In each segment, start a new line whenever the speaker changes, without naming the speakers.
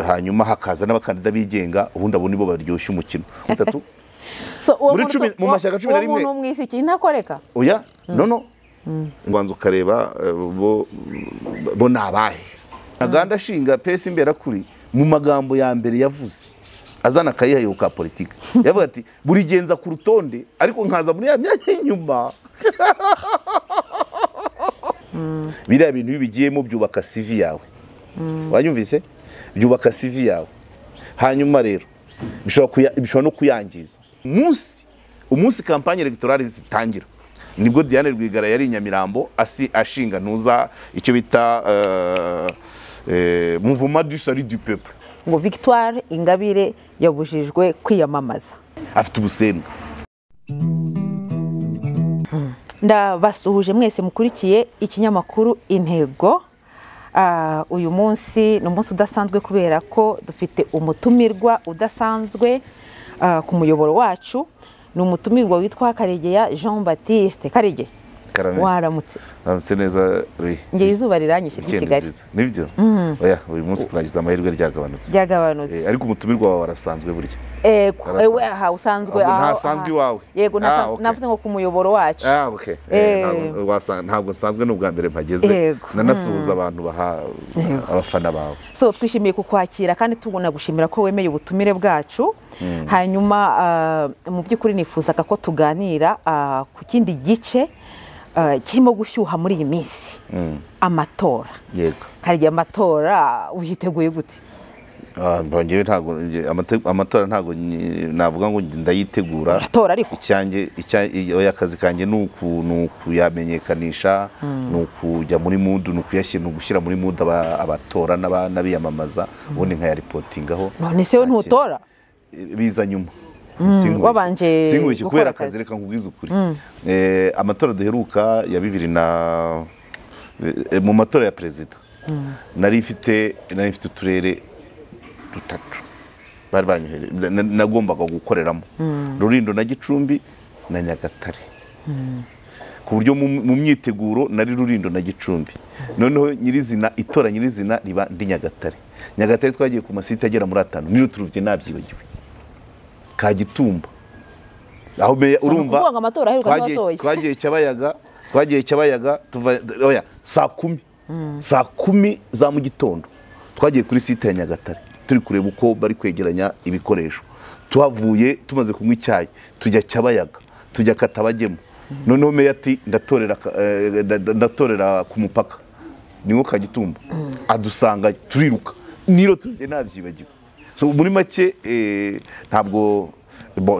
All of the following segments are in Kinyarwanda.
hanyuma hakaza n'abakandida bigenga ubundi abo nibo baryoshya umukino gatatu mu mashyaka 11
umuntu mwisi kintakoreka
oya no ngwanzo kareba bo nabahe Ntaganda ashinga pesi imbera kuri mu magambo ya mbere yavuze azana kayihayo ka politiki yavuga ati buri genza ku rutonde ariko nkaza muri ya myanya y'inyuma biriya bintu bibigiyemo byubaka CV yawe wanyumvise byubaka CV yawe hanyuma rero bishobora no kuyangiza umunsi kampanye electorale zitangira nibwo Diane Rwigara yari Nyamirambo ashinga ntuza icyo bita mouvement du salut du peuple
ngo Victoire Ingabire yabujijwe kwiyamamaza
afite ubusembwa
ndabasuhuje mwese mukurikiye ikinyamakuru Intego uyu munsi ni umunsi udasanzwe kubera ko dufite umutumirwa udasanzwe ku muyoboro wacu ni umutumirwa witwa Karegeya Jean Baptiste Karege waramutse
aramutse neza
nge izuba riranyishe Kigali
nibyo oya uyu munsi twagize amahirwe ryagabanutse ariko umutumirwa wawe arasanzwe burya
aha usanzwe
ntasanzwe iwawe
yego navuze ngo ku muyoboro wacu
okay ntabwo nsanzwe n'ubwa mbere mpageze nanasuhuza abantu baha abafana bawe
so twishimiye kukwakira kandi tubona gushimira ko wemeye ubutumire bwacu hanyuma mu by'ukuri nifuzaga ko tuganira ku kindi gice kirimo gushyuha muri iyi minsi amatora
yego
Karege amatora uyiteguye gute
mbongewe ntago amatora ntago navuga ngo ndayitegura
amatora ariko
icyanjye akazi kanjye n'ukuyamenyekanisha n'ukujya muri mood n'ugushyira muri mood abatora n'abiyamamaza ubundi nkaya reportingaho
none se ntutora
biza nyuma
wabanje
kubera akazi reka nkubwize ukuri amatora duheruka ya 2000 mu matora ya perezida nari mfite uturere dutatu bari banyohere nagombaga gukoreramo Rulindo na Gicumbi na Nyagatare ku buryo mu myiteguro nari Rulindo na Gicumbi noneho nyirizina itora nyirizina riba ndi Nyagatare twagiye ku masite agera muri 5 niro turuvye nabyibagiwe Kagitumba aho urumva twagiye cyabayaga tuva oya saa 10 za mu gitondo twagiye kuri site ya Nyagatare turi kureba uko bari kwegeranya ibikoresho tuhavuye tumaze kunywa icyayi tujya cyabayaga tujya katabagemo noneho meya ati ndatorera ku mupaka niwo Kagitumba adusanga turiruka niro tuje nabyibagiwe so muri make ntabwo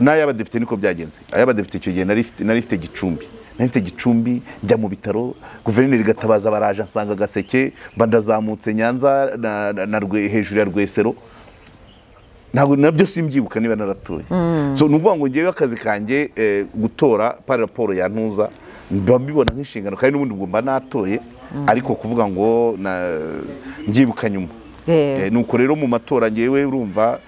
n'ay'abadepite niko byagenze ay'abadepite icyo gihe nari ifite Gicumbi njya mu bitaro guverineri Gatabaza baraje nsanga Gaseke bandazamutse Nyanza hejuru ya Rwesero ntabwo nabyo simbyibuka niba naratoye so nuvuga ngo ngewe akazi kanjye gutora par rapport ya ntuza mbibona nk'inshingano kandi n'ubundi ngomba natoye ariko kuvuga ngo mbyibuka nyuma nuko rero mu matora ngewe urumva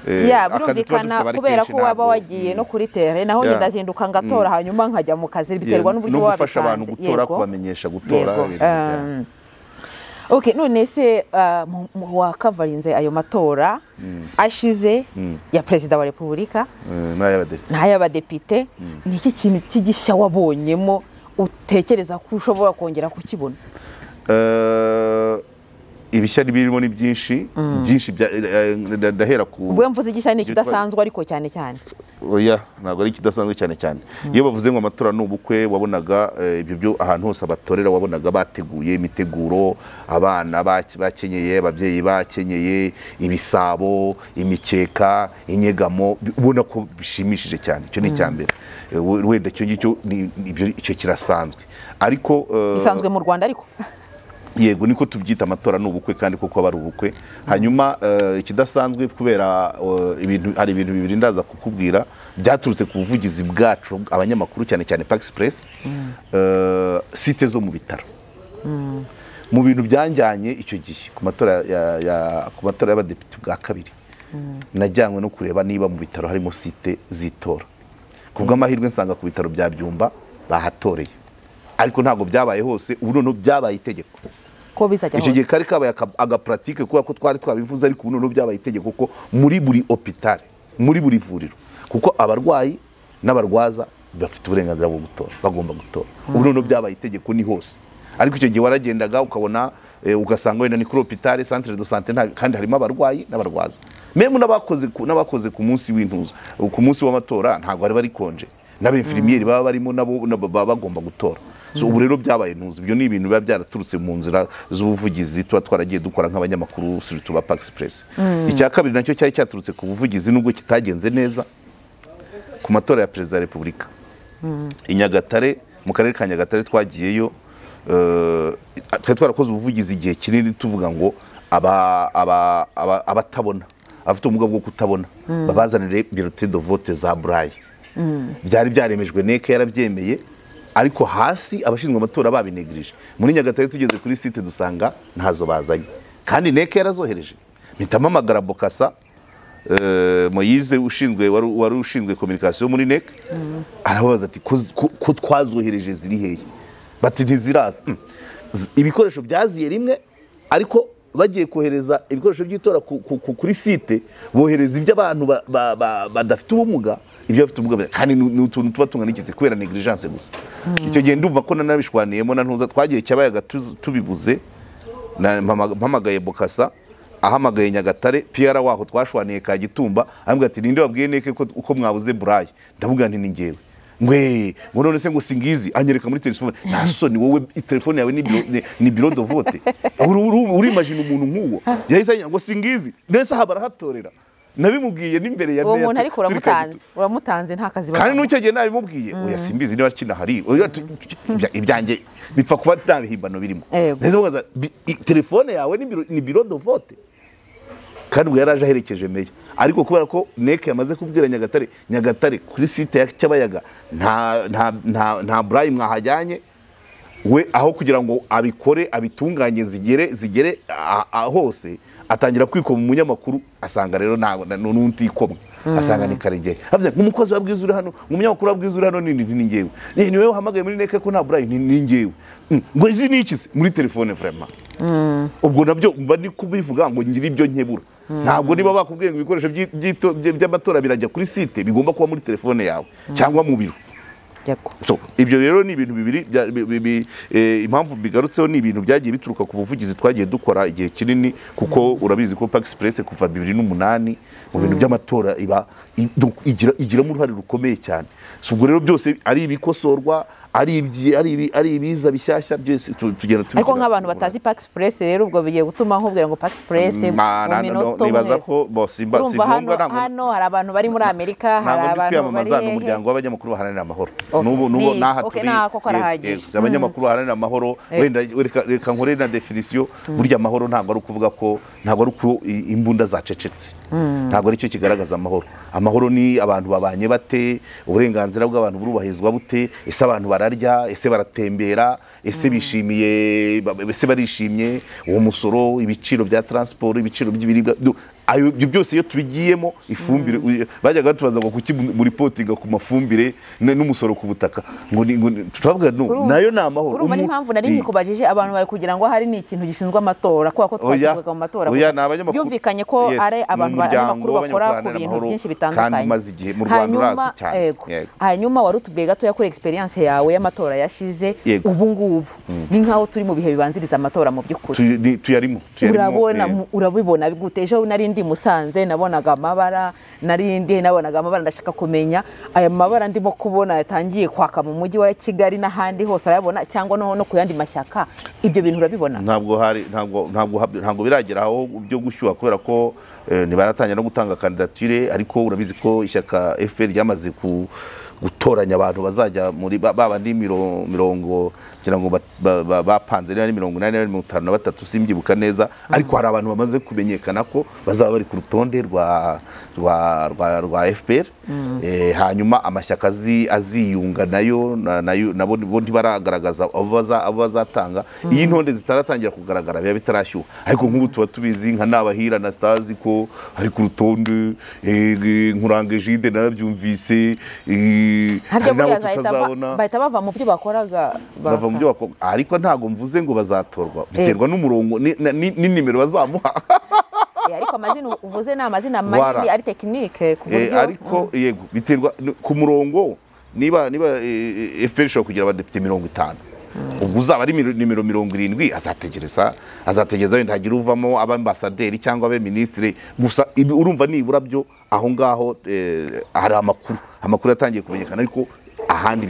birumvikana kubera ko waba wagiye no kuri terre naho ndazinduka ngatora hanyuma nkajya mu kazi biterwa n'uburyo
wabipanze no gufasha abantu gutora kubamenyesha gutora
okay none se wakavarinze ayo matora ashize ya perezida wa Repubulika n'ay'abadepite ni iki kintu kigishya wabonyemo utekereza ko ushobora kongera kukibona
ibishyari birimo ni byinshi ndahera ku
ubwo mvuze igishya ni kidasanzwe ariko cyane
oya ntabwo ari kidasanzwe cyane iyo bavuze ngo amatora n'ubukwe wabonaga ibyo byo ahantu hose abatorera wabonaga bateguye imiteguro abana bakenyeye ababyeyi bakenyeye ibisabo imikeka inyegamo ubona ko bishimishije cyane icyo ni icyambere wenda icyo kirasanzwe ariko
bisanzwe mu Rwanda ariko
yego niko tubyita amatora n'ubukwe kandi koko aba ari ubukwe hanyuma ikidasanzwe kubera hari ibintu bibiri ndaza kukubwira byaturutse ku buvugizi bwacu abanyamakuru cyane Pax Press site zo mu bitaro mu bintu byanjyanye icyo gihe ku matora y'abadepite bwa kabiri najyanywe no kureba niba mu bitaro harimo site zitora kubw'amahirwe nsanga ku bitaro bya Byumba bahatoreye ariko ntago byabaye hose ubu none byabaye itegeko
ko bizajya
icyo gihe kari kabaye agapratique kuko twari twabivuze ariko ubu byabaye itegeko ko muri buri hôpital muri buri vuriro kuko abarwayi n'abarwaza bafite uburenganzira bwo gutora bagomba gutora ubu byabaye itegeko ni hose ariko icyo gihe waragendaga ukabona ugasanga wenda ni kuri hôpital centre de santé kandi harimo abarwayi n'abarwaza meme n'abakoze ku munsi w'intuza ku munsi w'amatora ntabwo bari konje n'abinfirmieri baba barimo nabo baba bagomba gutora so ubu rero byabaye ntuzi ibyo ni ibintu biba byaraturutse mu nzira z'ubuvugizi tuba twaragiye dukora nk'abanyamakuru surtout ba Pax Press icya kabiri nacyo cyari cyaturutse ku buvugizi nubwo kitagenze neza ku matora ya Perezida wa Repubulika i Nyagatare mu karere ka Nyagatare twagiyeyo twari twarakoze ubuvugizi igihe kinini tuvuga ngo abatabona abafite ubumuga bwo kutabona babazanire bulletin de vote za Braille byari byaremejwe neke yarabyemeye ariko hasi abashinzwe amatora babinegirije muri Nyagatare tugeze kuri site dusanga ntazo bazanye kandi neke yarazohereje mpitamo amagara Bokasa Moyize wari ushinzwe communication muri neke arabaza ati ko twazohereje ziri hehe bati ntiziraza ibikoresho byaziye rimwe ariko bagiye kohereza ibikoresho by'itora kuri site bohereza iby'abantu badafite ubumuga ibyo bafite ubumuga kandi n'utuntu tuba tungana iki kubera negligence gusa icyo gihe ndumva ko nanabishwaniyemo na ntuza twagiye cyabayaga tubibuze mpamagaye Bokasa ahamagaye Nyagatare PR waho twashwaniye ka Gitumba ambwira ati ninde wabwiye neke ko uko mwabuze Braille ndavuga nti ni ngewe ngo none se ngo singizi anyereka muri telefone nasoni wowe telefone yawe ni bureau de vote uri imagine umuntu nk'uwo yahise ngo singizi nese habara hatorera nabimubwiye n'imbere ya
uwo muntu ariko uramutanze nta kazi
kandi n'ucyo gihe nabimubwiye oya simbizi niba kina hari ibyanjye bipfa kuba ntabihimbano birimo nese mugaza telefone yawe ni bureau de vote kandi ubwo yaraje aherekeje meya ariko kubera ko neke yamaze kubwira Nyagatare kuri site ya Cyabayaga nta Braille mwahajyanye we aho kugira ngo abikore abitunganye zigere hose atangira kwikoma umunyamakuru asanga rero n'undi ikomwe asanga ni Karegeya avuze nk'umukozi wabwiza uri hano umunyamakuru wabwiza uri hano ni ngewe ni wewe uhamagaye muri neke ko nta Braille ni ngewe ngo izi ni iki muri telefone vraiment ubwo nabyo bari kubivuga ngo ngira ibyo nkebura ntabwo niba bakubwiye ngo ibikoresho by'amatora birajya kuri site bigomba kuba muri telefone yawe cyangwa mu biro so ibyo rero ni ibintu bibiri impamvu bigarutseho ni ibintu byagiye bituruka ku buvugizi twagiye dukora igihe kinini kuko urabizi ko Pax Press kuva 2008 mu bintu by'amatora igiramo uruhare rukomeye cyane so ubwo rero byose ari ibikosorwa ari ibiza bishyashya byose tugenda tubigira
ariko nk'abantu batazi Pax Press rero ubwo bigiye gutuma nkubwira ngo Pax Press
nibaza ko simba
hano hari abantu bari muri Amerika hari abantu bari
umuryango w'abanyamakuru baharanira amahoro nubu naha turi abanyamakuru baharanira amahoro wenda reka nkore na definition burya amahoro ntabwo ari ukuvuga ko ntabwo ari uko imbunda zacecetse ntabwo ari cyo kigaragaza amahoro ni abantu babanye bate uburenganzira bw'abantu burubahizwa bute ese abantu bararya ese baratembera ese bishimiye ese barishimye uwo musoro ibiciro bya transport ibiciro by'ibiribwa ayo byose iyo tubigiyemo ifumbire bajyaga tubaza ngo kuki muri potinga ku mafumbire n'umusoro ku butaka ngo tutavuga nayo ni amahoro
urumva n'impamvu nari nikubajije abantu bari kugira ngo hari ni ikintu gishinzwe amatora kuko twagizwe mu matora byumvikanye ko ari abantu banyamakuru bakora ku bintu byinshi bitandukanye hanyuma wari utubwiye gato yakora experience yawe y'amatora yashize ubu ngubu ni nkaho turi mu bihe bibanziriza amatora mu by'ukuri
tuyarimo
urabibona gute ejo nari ndi Musanze nabonaga amabara ndashaka kumenya aya mabara ndimo kubona yatangiye kwaka mu mujyi wa Kigali n'ahandi hose arabona cyangwa no kuyandi mashyaka ibyo bintu urabibona
ntabwo biragera aho byo gushyuha kubera ko ntibaratangira no gutanga candidature ariko urabizi ko ishyaka FPR ryamaze gutoranya abantu bazajya muri babandi mirongo kugira ngo bapanze ari 853 simbyibuka neza ariko hari abantu bamaze kumenyekana ko bazaba bari ku rutonde rwa FPR hanyuma amashyaka aziyunga nabo ntibaragaragaza abo bazatanga iyi ntonde zitaratangira kugaragara biba bitarashyuha ariko nk'ubu tuba tubizi nka nabahira na stazi ko hari ku rutonde nkurange Jide narabyumvise
hari nabo tutazabona bahita bava mu byo bakoraga
bava mu byo bakoraga ariko ntago mvuze ngo bazatorwa biterwa n'umurongo n'inimero bazamuha
ariko amazina uvuze n'amazina manini ari technique ku buryo
ariko yego biterwa ku murongo niba FPR ishobora kugira abadepite 50 ubwo uzaba ari nimero 70 azategereza wenda hagira uvamo abambasaderi cyangwa abe ministre gusa urumva nibura byo aho ngaho hari amakuru yatangiye kumenyekana ariko ahandi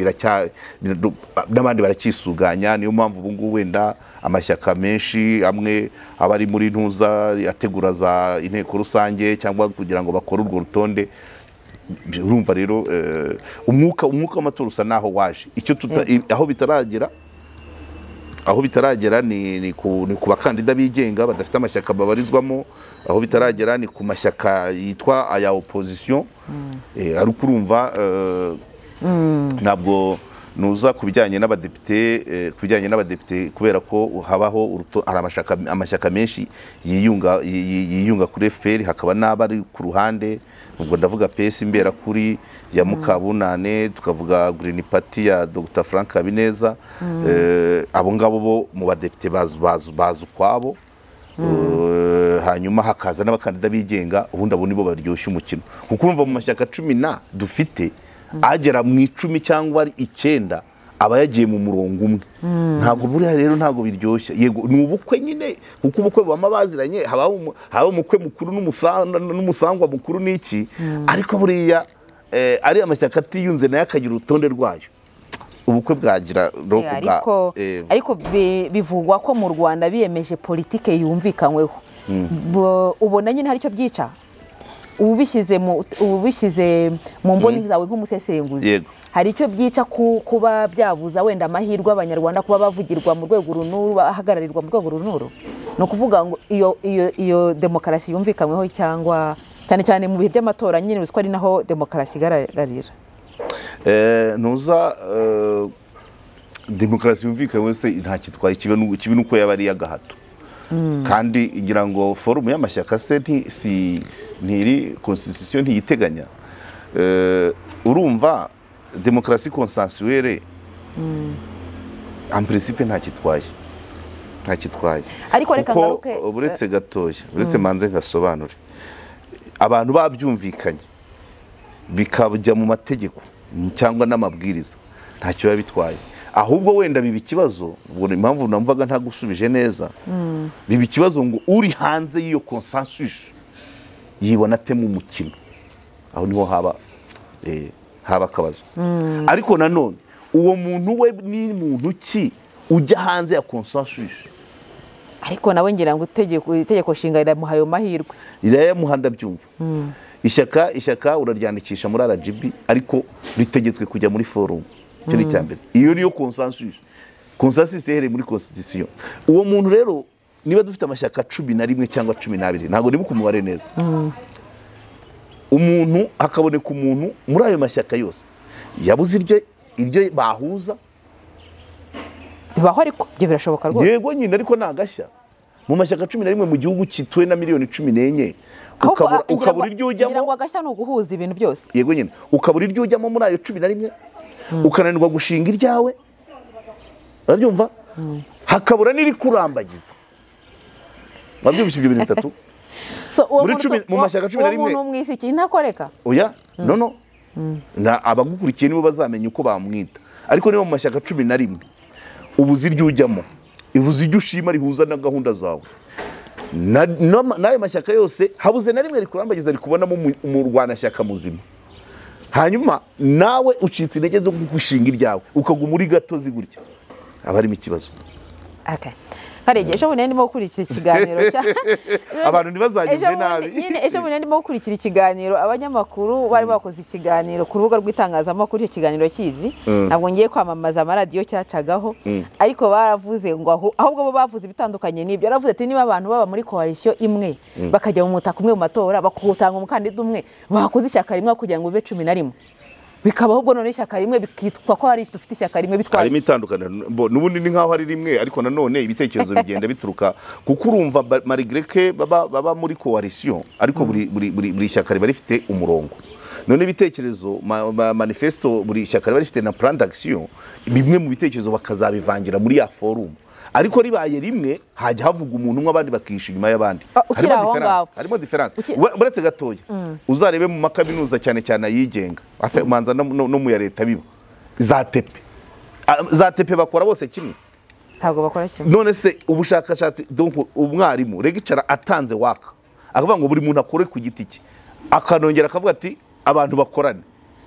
n'abandi baracyisuganya niyo mpamvu ubu ngubu wenda amashyaka menshi amwe abari muri ntuza yategura za inteko rusange cyangwa kugira ngo bakore urwo rutonde urumva rero umwuka w'amatora usa naho waje icyo aho bitaragera ni ku bakandida bigenga badafite amashyaka babarizwamo aho bitaragera ni ku mashyaka yitwa aya opposition ariko urumva ntabwo nuza kubijyanye n'abadepite kubera ko habaho amashyaka menshi yiyunga kuri FPR hakaba n'abari ku ruhande ubwo ndavuga PS imbera kuri ya Mukabunane tukavuga Green Party ya Dr Frank Habineza abo ngabo bo mu badepite bazu kwabo hanyuma hakaza n'abakandida bigenga ubundi abo nibo baryoshya umukino kuko urumva mu mashyaka 10 dufite agera mu 10 cyangwa 9 aba yagiye mu murongo umwe ntabwo buriya rero ntabwo biryoshya yego ni ubukwe nyine kuko ubukwe bama baziranye haba umukwe mukuru n'umusangwa mukuru n'iki ariko buriya ari amashyaka atiyunze nayo akagira urutonde rwayo ubukwe bwagira
ariko bivugwa ko mu Rwanda biyemeje politiki yumvikanyweho ubona nyine hari icyo byica ubishyize mu mboni zawe nk'umusesenguzi hari icyo byica kuba byabuza wenda amahirwe abanyarwanda kuba bavugirwa mu rwego runuru bahagararirwa mu rwego runuru ni ukuvuga ngo iyo demokarasi yumvikanyweho cyangwa cyane cyane mu bihe by'amatora nyine uziko ari naho demokarasi igaragarira
ntuza demokarasi yumvikanyweho se nta kitwaye kibe nuko yaba ari y'agahato kandi ngira ngo forumu y'amashyaka se ntiri constitution ntiyiteganya urumva demokarasi consensuelle en principe nta kitwaye
ariko reka ngaruke
uretse gatoya uretse manze ngasobanure abantu babyumvikanye bikajya mu mategeko cyangwa n'amabwiriza ntacyo biba bitwaye ahubwo wenda biba ikibazo ubwo impamvu namvaga ntagusubije neza biba ikibazo ngo uri hanze y'iyo consensus yibona ate mu mukino aho niho haba akabazo ariko nanone uwo muntu we ni muntu ki ujya hanze ya consensus
ariko nawe ngira ngo itegeko nshinga riramuha ayo mahirwe
rirayamuha ndabyumva ishyaka uraryandikisha muri RGB ariko ritegetswe kujya muri forumu icyo ni cyambere iyo niyo consensus ihereye muri constitution uwo muntu rero niba dufite amashyaka 11 cyangwa 12 ntabwo nibuka umubare neza umuntu hakaboneka umuntu muri ayo mashyaka yose yabuze iryo bahuza
bibaho ariko byo birashoboka rwose
yego nyine ariko nagashya mu mashyaka 11 mu gihugu kitwe na miliyoni 14 ukabura iryo ujyamo
ngira ngo agashya no guhuza ibintu byose
yego nyine ukabura iryo ujyamo muri ayo 11 ukananirwa gushinga iryawe urabyumva hakabura n'iri kurambagiza wabyumvise ibyo bintu bitatu mu mashyaka 11
umuntu umwisiki ntakoreka
oya no abagukurikiye nibo bazamenya uko bamwita ariko niba mu mashyaka 11 ubuzi iryo ujyamo ibuzi iryo ushima rihuza na gahunda zawe n'ayo mashyaka yose habuze na rimwe rikurambagiza rikubonamo umurwanashyaka muzima hanyuma nawe ucitse intege zo gushinga iryawe ukaguma muri gatozi gutya aba harimo ikibazo
Karegeya ejo bundi ndimo gukurikira ikiganiro
abantu ntibazagire nabi
nyine ejo bundi ndimo gukurikira ikiganiro abanyamakuru bari bakoze ikiganiro ku rubuga rw'itangazamakuru icyo kiganiro kizi ntabwo ngiye kwamamaza amaradiyo cyacagaho ariko baravuze ngo ahubwo bo bavuze ibitandukanye n'ibyo yaravuze ati niba abantu baba muri coalition imwe bakajya mu mutaka umwe mu matora bakutanga umukandida umwe bakoze ishyaka rimwe kugira ngo bibe 11 bikaba ahubwo none ishyaka rimwe bikitwa ko hari dufite ishyaka rimwe bitwaye
harimo itandukana n'ubundi ni nkaho ari rimwe ariko nanone ibitekerezo bigenda bituruka kuko urumva malgré que baba muri coalition ariko buri shyaka riba rifite umurongo none ibitekerezo manifesto buri shyaka riba rifite na plan d'action, bimwe mu bitekerezo bakazabivangira muri ya forumu, ariko ribaye rimwe hajya havuga umuntu umwe abandi bakisha inyuma y'abandi. Harimo difference buretse gatoya. Uzarebe mu makaminuza cyane cyane ayigenga manza no mu ya leta biba za tepe bakora bose kimwe,
ntabwo bakora kimwe.
None se ubushakashatsi, donc umwarimu regicara atanze waka akavuga ngo buri muntu akore ku giti cye, akanongera akavuga ati abantu bakorane,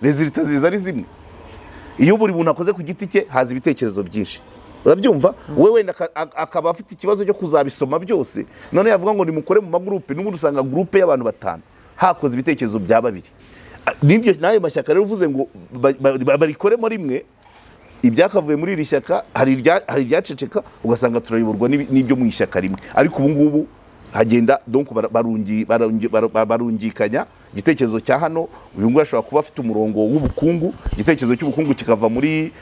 resultat ziza ari zimwe. Iyo buri muntu akoze ku giti cye haza ibitekerezo byinshi, urabyumva. We wenda akaba afite ikibazo cyo kuzabisoma byose, none yavuga ngo nimukore mu magroupe, n'ubundi usanga groupe y'abantu batanu hakoze ibitekerezo bya babiri. Nibyo nayo mashyaka rero uvuze ngo barikoremo rimwe, ibyakavuye muri iri shyaka hari iryaceceka, ugasanga turayoborwa n'ibyo mu ishyaka rimwe. Ariko ubu ngubu hagenda donc barungikanya igitekerezo cya hano, uyu nguyu ashobora kuba afite umurongo w'ubukungu, igitekerezo cy'ubukungu kikava muri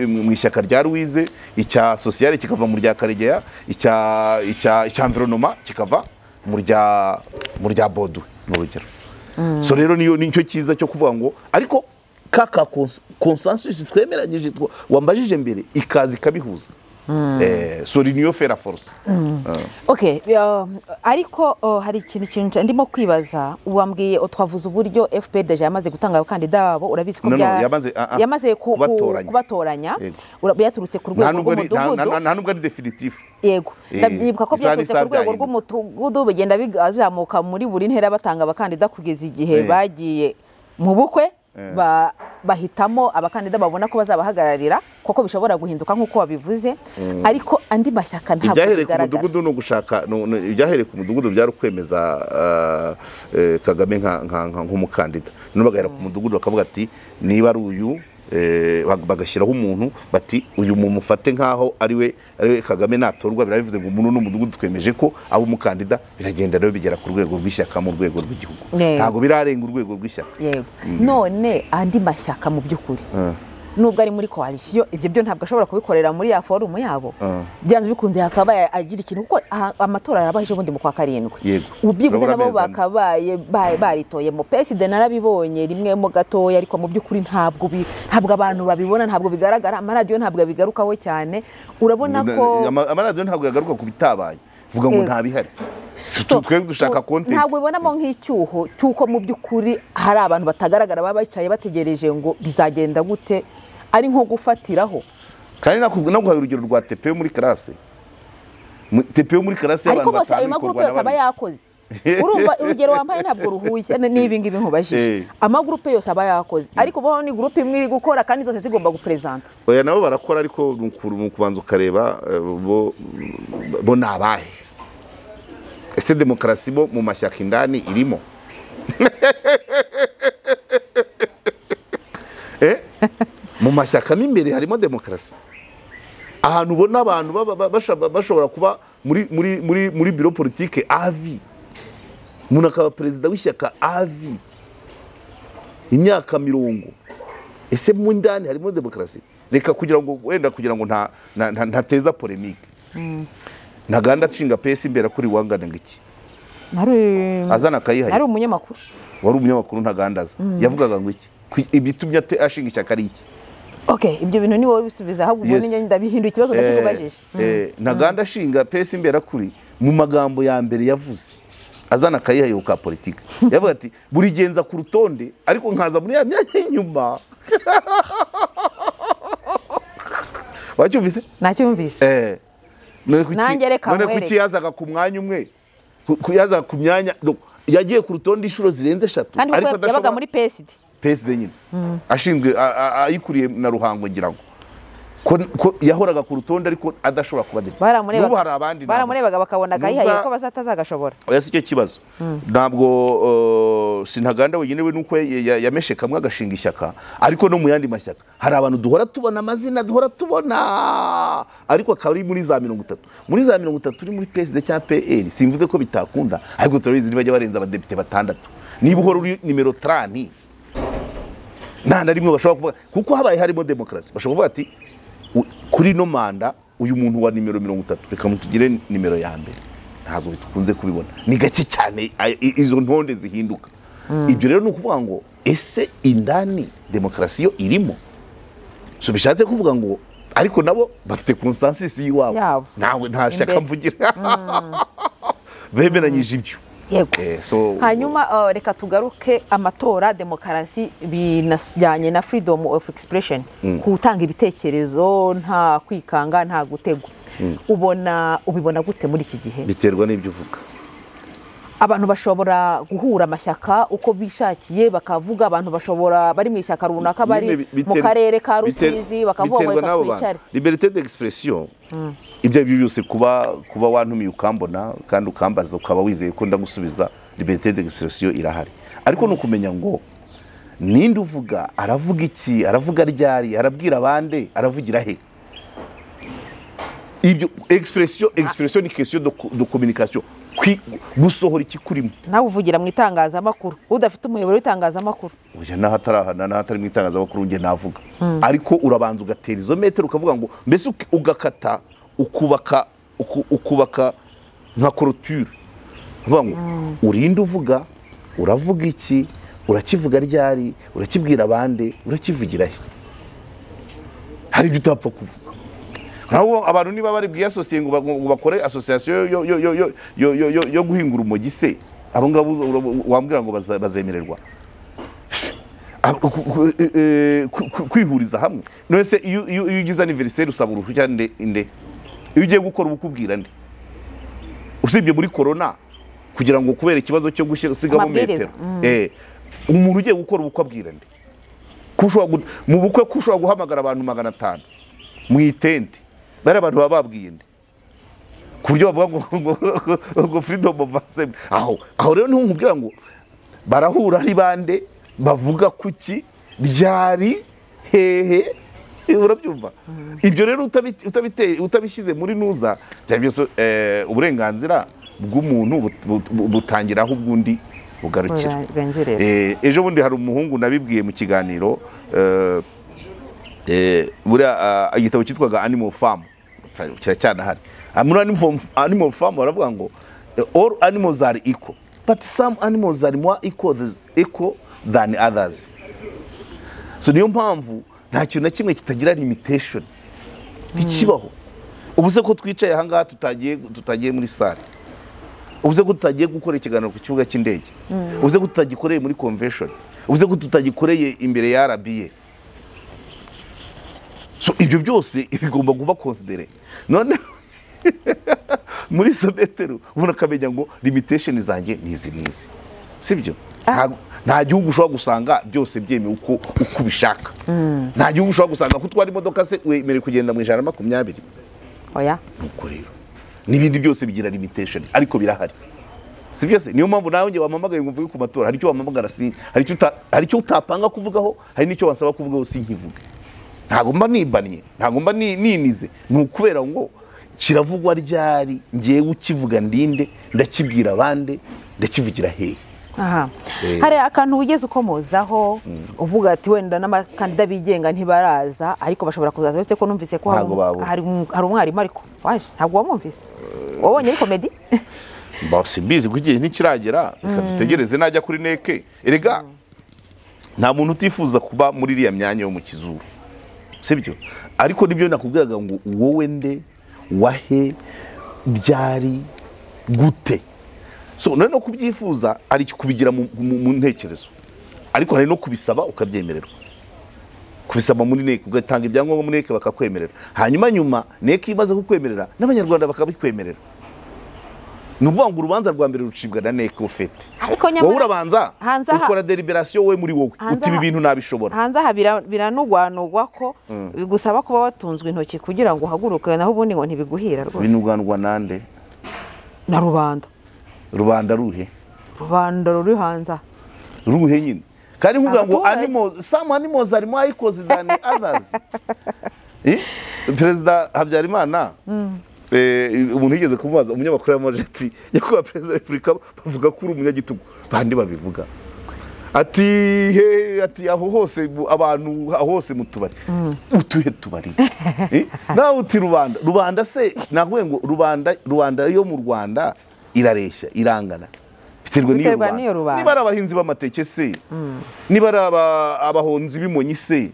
mu ishyaka rya Louise, icya sociale kikava mu rya Karegeya, icya environnement kikava mu rya Bodu n'urugero. So rero nicyo cyiza cyo kuvuga ngo ariko kaka consensus twemeranyije wambajije mbere ikazi kabihuza. So l'union fait la force.
Okay, ariko hari ikintu ndimo kwibaza, uwambwiye twavuze uburyo FPR deja yamaze gutanga abakandida babo, urabizi ko yamaze kubatoranya, yaturutse ku rwego rw'umudugudu,
nta nubwo ari definitif.
Yego, ndabyibuka ko byaturutse ku rwego rw'umudugudu, bigenda bizamuka muri buri ntera batanga abakandida kugeza igihe bagiye mu bukwe, bahitamo abakandida babona ko bazabahagararira, kuko bishobora guhinduka nk'uko wabivuze. Ariko andi mashyaka ntabwo bigaragara. Ibyahereye ku mudugudu no gushaka, ibyahereye ku mudugudu byari kwemeza Kagame nk'umukandida, none bagahera ku mudugudu bakavuga ati niba ari uyu, bagashyiraho umuntu bati uyu mufate nkaho ariwe Kagame natorwa, birabivuze ngo umuntu n'umudugudu twemeje ko abo umukandida, biragenda rero bigera ku rwego rw'ishyaka mu rwego rw'igihugu, ntabwo birarenga urwego rw'ishyaka. None andi mashyaka mu by'ukuri nubwo ari muri coalition, ibyo byo ntabwo ashobora kubikorera muri ya forumu yabo, byanze bikunze hakaba agira ikintu, kuko amatora yarabahije ubundi mu kwa 7. Ubyibuze nabo bakabaye baritoyemo. PSD narabibonye rimwe mo gatoya, ariko mu by'ukuri ntabwo abantu babibona, ntabwo bigaragara. Amaradiyo ntabwo yabigarukaho cyane, urabona ko
amaradiyo ntabwo yagaruka ku bitabaye, vuga ngo ntabihari. Twebwe dushaka content,
ntabwo bibonamo nk'icyuho cyuko mu by'ukuri hari abantu batagaragara baba bicaye bategereje ngo bizagenda gute, ari nko gufatiraho.
Kandi naguhaye urugero rwa tepe yo muri classe, tepe yo muri classe y'abantu batanu,
ariko bose ayo magroupe yose aba yakoze. Urumva urugero wampaye ntabwo ruhuye n'ibi ngibi nkubajije. Amagroupe yose aba yakoze, ariko bo ni groupe imwe iri gukora kandi zose zigomba gupresenta.
Oya nabo barakora, ariko mu kubanza ukareba bo nabahe. Ese demokarasi bo mu mashyaka indani irimo? Mu mashyaka n'imbere harimo demokarasi. Ahantu ubona abantu bashobora kuba muri biro politike avi, umuntu akaba perezida w'ishyaka avi imyaka 50. Ese mu ndani harimo demokarasi? Reka kugira ngo ntateza polemique. Ntaganda nshinga pesi imbere kuri wangana ngiki azana kayihaye,
ari umunyamakuru,
wari umunyamakuru Ntagandaza, yavugaga ngo iki ibitumye ashinga ishyaka ari iki?
Okay, ibyo bintu ni wowe bisubiza, ahubwo ubone nyine ndabihinduye ikibazo ndakubajije.
Ntaganda ashinga pesi imbere kuri mu magambo ya mbere yavuze azana kayihaye ka politiki, yavuga ati buri genza ku rutonde ariko nkaza muri ya myanya y'inyuma. Wacyumvise?
Nacyumvise.
None kuki yazaga ku mwanya umwe, yazaga ku myanya, yagiye ku rutonde inshuro zirenze 3,
ariko yabaga muri PSD
nyine ashinzwe ayikuriye na Ruhango, ngira ngo ko yahoraga ku rutonde ariko adashobora kuba depite. N'ubu hari abandi
baramurebaga bakabona kayihaye ko bazatazagashobora.
Oya si cyo kibazo, ntabwo Ntaganda wenyine we nuko yameshe kamwe agashinga ishyaka, ariko no mu yandi mashyaka hari abantu duhora tubona amazina, duhora tubona, ariko akaba ari muri za 30. Muri za 30 uri muri PSD cyangwa PL, simvuze ko bitakunda, ariko turabizi nibajya barenza abadepite 6. Niba uhora uri nimero 30 nta na rimwe bashobora kuvuga, kuko habaye harimo demokarasi, bashobora kuvuga ati kuri no manda uyu muntu wa nimero 30 reka mutugire nimero ya mbere. Ntabwo bitukunze kubibona, ni gake cyane izo ntonde zihinduka. Ibyo rero ni ukuvuga ngo ese indani demokarasi yo irimo? So bishatse kuvuga ngo ariko nabo bafite consensus yiwabo, nawe nta shaka mvugira bemeranyije ibyo.
Yego. Hanyuma reka tugaruke amatora, demokarasi binajyanye na freedom of expression, kutanga ibitekerezo nta kwikanga nta gutegwa. Ubibona gute muri iki gihe?
Biterwa n'ibyo uvuga.
Abantu bashobora guhura amashyaka uko bishakiye bakavuga, abantu bashobora bari mu ishyaka runaka bari mu karere ka Rusizi bakavuga ngo reka twicare. Liberté
d'expression ibyo byose kuba wantumiye ukambona kandi ukambaza ukaba wizeye ko ndagusubiza, liberté d'expression irahari. Ariko no kumenya ngo ninde uvuga, aravuga iki, aravuga ryari, arabwira abande, aravugira he. Ibyo expression ni question de communication, gusohora iki kurimo.
Nawe uvugira mu itangazamakuru, udafite umuyoboro w'itangazamakuru.
Oya nahatari mu itangazamakuru nge navuga. Ariko urabanza ugatera izo metero ukavuga ngo mbese ugakata ukubaka nka clôture. Uvuga ngo urinde uvuga, uravuga iki, urakivuga ryari, urakibwira abande, urakivugira he. Hari ibyo utapfa kuvuga. Naho abantu niba bari bwiyasosiye ngo bakore association yo guhingura urumogi se, abo ngabo wambwira ngo bazemererwa kwihuriza hamwe? None se iyo ugize anniversaire usaba uruhushya inde? Iyo ugiye gukora ubukubwira nde? Usibye muri corona kugira ngo kubera ikibazo cyo gusigamo metero, umuntu ugiye gukora ubukubwira nde? Mu bukwe kushobora guhamagara abantu 500 mu itente, bari abantu bababwiye nde? Ku buryo bavuga ngo freedom of assembly. Aho rero nkubwira ngo barahura ari bande, bavuga kuki, ryari, hehe, urabyumva? Ibyo rero utabishyize muri nuza byose uburenganzira bw'umuntu butangiraho ubwundi bugarukira. Ejo bundi hari umuhungu nabibwiye mu kiganiro, buriya igitabo cyitwaga Animal Farm cyane. Muri Animal Farm baravuga ngo all animals are equal, but some animals are more equal than others. So niyo mpamvu nta kintu na kimwe kitagira limitation ntikibaho. Ubuze ko twicaye aha ngaha tutagiye muri sale, ubuze ko tutagiye gukora ikiganiro ku kibuga cy'indege, ubuze ko tutagikoreye muri convention, ubuze ko tutagikoreye imbere ya RBA. So ibyo byose bigomba kuba considere. None muri sometero ubona kamenya ngo limitation zanjye nizi, sibyo? Nta gihugu ushobora gusanga byose byeme uko ubishaka. Nta gihugu ushobora gusanga ko twari imodoka se wemere kugenda mu 120.
Oya,
nuko rero n'ibindi byose bigira limitation, ariko birahari, sibyo se? Niyo mpamvu nawe nge wamamagaye ngo mvuge ku matora, hari icyo wamamagara hari icyo utapanga kuvugaho, hari n'icyo wasaba kuvugaho sinkivuge. Ntago mba nibanye, ntago mba ninize, nukubera ngo kiravugwa ryari, ngiye ukivuga ndinde, ndakibwira abande, ndakivugira hehe.
Hari akantu wigeze ukomozaho uvuga ati wenda n'amakandida bigenga ntibaraza ariko bashobora kuzaza, uretse ko numvise ko hari umwarimu ariko waje, ntabwo wamumvise? Wabonye ari komedi?
Simbizi ko igihe ntikiragera, reka dutegereze najya kuri neke. Erega nta muntu utifuza kuba muri iriya myanya yo mu kizuru, sibyo? Ariko nibyo nakubwiraga ngo wowe nde, wahe, ryari, gute. So none no kubyifuza ari kubigira mu ntekerezo, ariko hari no kubisaba ukabyemererwa. Kubisaba muri neke ugatanga ibyangombwa muri neke bakakwemerera, hanyuma neke imaze kukwemerera n'abanyarwanda bakabikwemerera. Nuvuga ngo urubanza rwa mbere rucibwa na neke ufite,
ariko nyamara
urabanza ukora deliberation we muri wowe uti ibi bintu nabishobora.
Hanze aha biranugwanugwa ko bigusaba kuba watunzwe intoki kugira ngo uhaguruke, naho ubundi ngo ntibiguhira rwose.
Binugwanwa nande?
Na rubanda.
Rubanda ruhe?
Rubanda ruri hanze.
Ruhe nyine. Kandi nkuvuga ngo some animals are more equal than others. Perezida Habyarimana umuntu yigeze kumubaza, umunyamakuru y'amajeti yakuba Perezida wa Repubulika bavuga ko uri umunyagitugu, bandi babivuga ati aho hose abantu hose mutubari, utuhe tubari. Nawe uti rubanda se nakuye ngo rubanda yo mu Rwanda irareshya irangana, biterwa n'iyo rubanda. Niba ari abahinzi b'amateke se, niba ari abahonzi b'imonyi se,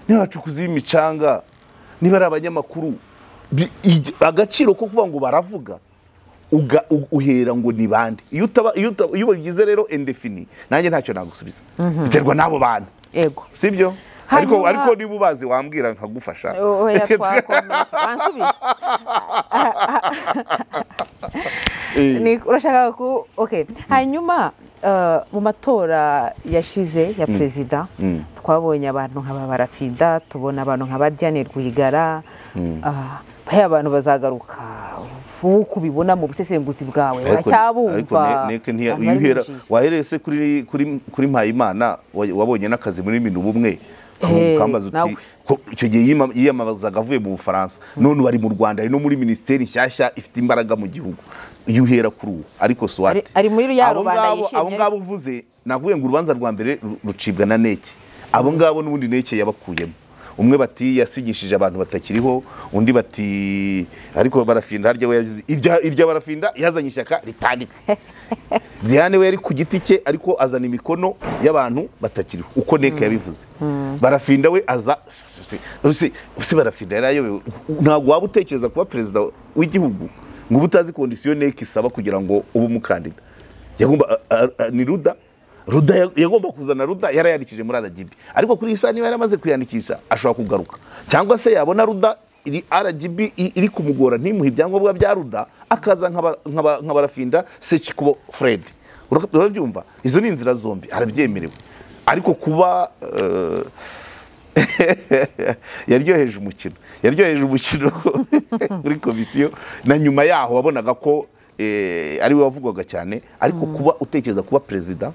niba abacukuzi b'imicanga, niba ari abanyamakuru, agaciro ko kuvuga ngo baravuga uhera ngo ni bande. Iyo ubigize rero indefini, nanjye ntacyo nagusubiza. Biterwa n'abo bantu.
Ego.
Sibyo? Ariko niba ubazi wambwira nkagufasha.
Oya twakomeje. Bansubije. Urashaka ko okay. Hanyuma mu matora yashize ya perezida twabonye abantu nka Barafinda, tubona abantu nka Diane Rwigara, abantu bazagaruka uko ubibona mu busesenguzi bwawe uracyabumva.
Waherese kuri Mpayimana wabonye n'akazi muri bintu bumwe ukambaza uti icyo gihe yiyamamazaga avuye mu Bufaransa, none bari mu Rwanda, ari no muri ministeri nshyashya ifite imbaraga mu gihugu. Yuhera kuri uwo ariko swati
ari muri ya rubanda yishimye.
Abo ngabo uvuze navuye ngo urubanza rwa mbere rucibwa na Neke. Abo ngabo n'ubundi Neke yabakuyemo. Umwe bati yasigishije abantu batakiriho, undi bati ariko Barafinda harya we yagize irya Barafinda yazanye ishyaka ritanditse. Diane we yari ku giti cye ariko azana imikono y'abantu batakiriho uko Neke yabivuze. Barafinda we aza usi Barafinda yarayobewe. Ntabwo waba utekereza kuba perezida w'igihugu ngo ubutazi condition Neke isaba kugira ngo ube umukandida. Yagomba ni Ruda yagomba kuzana Ruda yarayandikije muri RGB, ariko kuri isa niba yaramaze kwiyandikisha ashobora kugaruka, cyangwa se yabona Ruda iri RGB iri kumugora ntimuhe ibyangombwa bya Ruda akaza nka Barafinda Sekikubo Fred. Urabyumva? Izo ni inzira zombi arabyemerewe, ariko kuba yaryoheje umukino kuri komisiyo, na nyuma yaho wabonaga ko ari we wavugwaga cyane. Ariko kuba utekereza kuba perezida,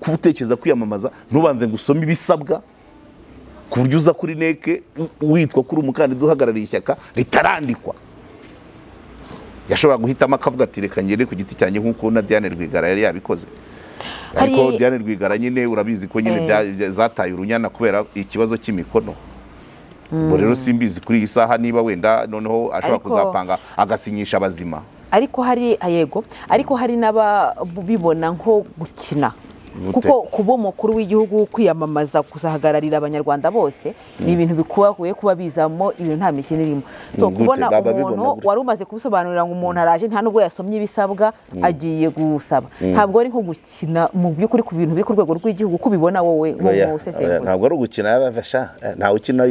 utekereza kwiyamamaza, ntubanze ngo usome ibisabwa ku buryo uza kuri Neke witwa kuri umukandida uhagarariye ishyaka ritarandikwa. Yashobora guhitamo akavuga ati reka ngere ku giti cyanjye nk'uko na Diane Rwigara yari yabikoze. Ariko Diane Rwigara nyine urabizi ko nyine zataye urunyana kubera ikibazo cy'imikono. Bo rero simbizi kuri iyi saha niba wenda noneho ashobora kuzapanga agasinyisha abazima. Ariko
hari n'ababibona nko gukina, kuko kuba umukuru w'igihugu kwiyamamaza kuzahagararira abanyarwanda bose ni ibintu bikubaye kuba bizamo ibintu nta mikino irimo. So kubona umuntu wari umaze kubisobanurira ngo umuntu araje nta nubwo yasomye ibisabwa agiye gusaba, ntabwo ari nko gukina mu by'ukuri ku bintu biri ku rwego rw'igihugu kubibona wowe nk'umusesenguzi.
Ntabwo ari ugukina yabafasha, ntawe ukina